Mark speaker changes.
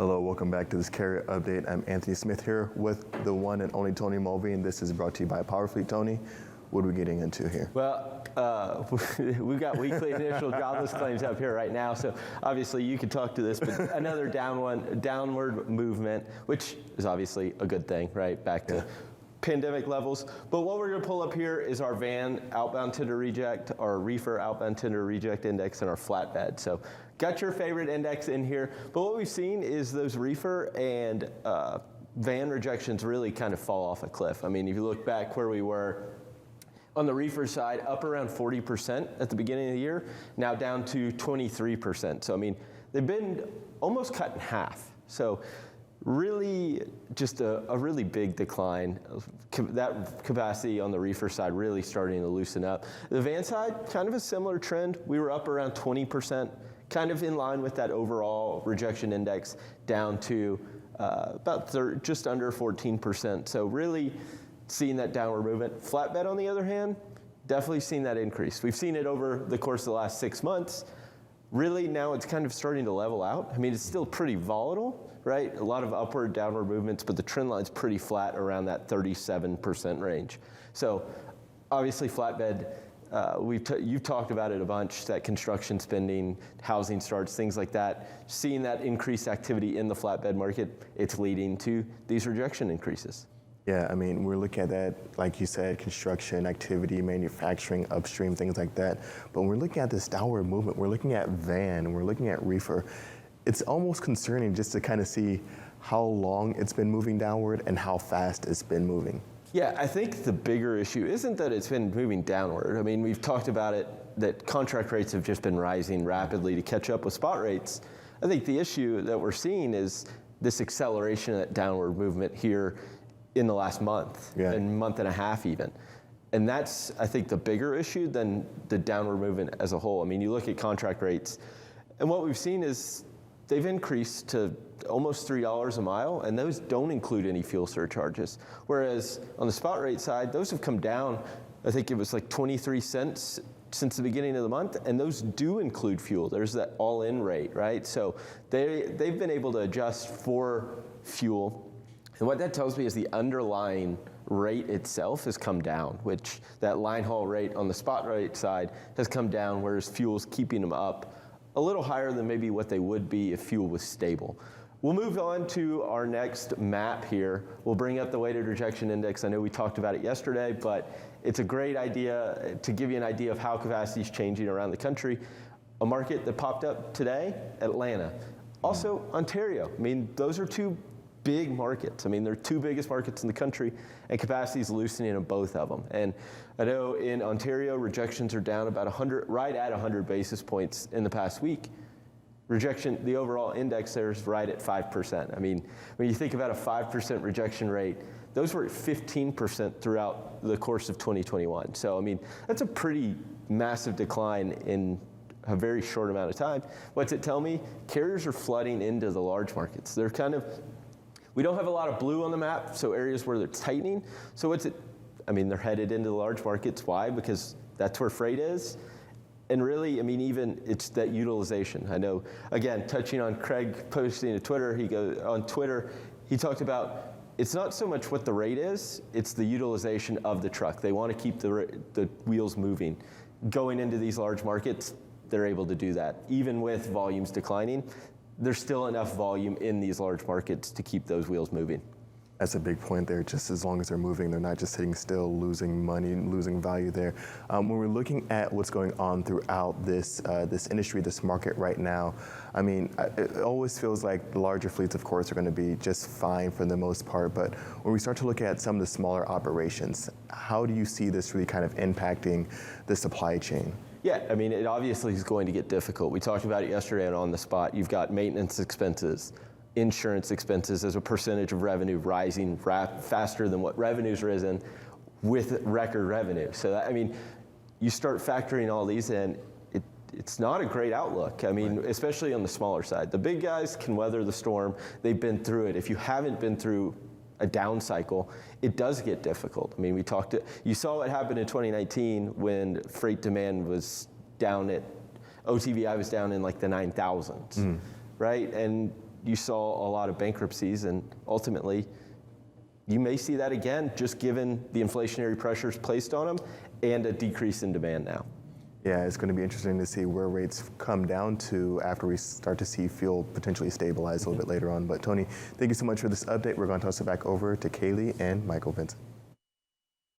Speaker 1: Hello, welcome back to this Carrier Update. I'm Anthony Smith here with the one and only Tony Mulvey, and this is brought to you by Powerfleet. Tony, what are we getting into here?
Speaker 2: Well, we've got weekly initial jobless claims up here right now, so obviously you could talk to this, but another downward movement, which is obviously a good thing, right? Back to pandemic levels. But what we're going to pull up here is our van outbound tender reject, our reefer outbound tender reject index, and our flatbed. So got your favorite index in here, but what we've seen is those reefer and van rejections really kind of fall off a cliff. I mean, if you look back where we were on the reefer side, up around 40% at the beginning of the year, now down to 23%. So I mean, they've been almost cut in half. So really just a really big decline. That capacity on the reefer side really starting to loosen up. The van side, kind of a similar trend. We were up around 20%, kind of in line with that overall rejection index, down to just under 14%. So really seeing that downward movement. Flatbed, on the other hand, definitely seen that increase. We've seen it over the course of the last 6 months. Really now it's kind of starting to level out. I mean, it's still pretty volatile, right? A lot of upward, downward movements, but the trend line's pretty flat around that 37% range. So obviously flatbed, you've talked about it a bunch, that construction spending, housing starts, things like that. Seeing that increased activity in the flatbed market, it's leading to these rejection increases.
Speaker 1: Yeah, I mean, we're looking at that, like you said, construction, activity, manufacturing, upstream, things like that. But when we're looking at this downward movement, we're looking at van, we're looking at reefer. It's almost concerning just to kind of see how long it's been moving downward and how fast it's been moving.
Speaker 2: Yeah, I think the bigger issue isn't that it's been moving downward. I mean, we've talked about it, that contract rates have just been rising rapidly to catch up with spot rates. I think the issue that we're seeing is this acceleration of that downward movement here in the last month, and month and a half even. And that's, I think, the bigger issue than the downward movement as a whole. I mean, you look at contract rates, and what we've seen is they've increased to almost $3 a mile, and those don't include any fuel surcharges. Whereas on the spot rate side, those have come down, I think it was like 23 cents since the beginning of the month, and those do include fuel. There's that all-in rate, right? So they've been able to adjust for fuel. And what that tells me is the underlying rate itself has come down, which that line haul rate on the spot rate side has come down, whereas fuel's keeping them up a little higher than maybe what they would be if fuel was stable. We'll move on to our next map here. We'll bring up the weighted rejection index. I know we talked about it yesterday, but it's a great idea to give you an idea of how capacity is changing around the country. A market that popped up today, Atlanta. Also, Ontario. I mean, those are two big markets. I mean, they're two biggest markets in the country, and capacity is loosening in both of them. And I know in Ontario, rejections are down about 100, right at 100 basis points in the past week. Rejection, the overall index there is right at 5%. I mean, when you think about a 5% rejection rate, those were at 15% throughout the course of 2021. So, I mean, that's a pretty massive decline in a very short amount of time. What's it tell me? Carriers are flooding into the large markets. They're kind of, we don't have a lot of blue on the map, so areas where they're tightening. So what's it, I mean, they're headed into the large markets. Why? Because that's where freight is. And really, I mean, even it's that utilization. I know, again, touching on Craig posting to Twitter, on Twitter, he talked about it's not so much what the rate is, it's the utilization of the truck. They want to keep the wheels moving. Going into these large markets, they're able to do that. Even with volumes declining, there's still enough volume in these large markets to keep those wheels moving.
Speaker 1: That's a big point there. Just as long as they're moving, they're not just sitting still, losing money, losing value there. When we're looking at what's going on throughout this industry, this market right now, I mean, it always feels like the larger fleets, of course, are going to be just fine for the most part. But when we start to look at some of the smaller operations, how do you see this really kind of impacting the supply chain?
Speaker 2: Yeah, I mean, it obviously is going to get difficult. We talked about it yesterday and On the Spot. You've got maintenance expenses, insurance expenses as a percentage of revenue rising faster than what revenue's risen with record revenue. So, I mean, you start factoring all these in, it's not a great outlook. I mean, especially on the smaller side. The big guys can weather the storm. They've been through it. If you haven't been through a down cycle, it does get difficult. I mean, you saw what happened in 2019 when freight demand was down at, OTVI was down in like the 9,000s, right? And you saw a lot of bankruptcies, and ultimately, you may see that again, just given the inflationary pressures placed on them and a decrease in demand now.
Speaker 1: Yeah, it's going to be interesting to see where rates come down to after we start to see fuel potentially stabilize a little bit later on. But Tony, thank you so much for this update. We're going to toss it back over to Kaylee and Michael Vincent.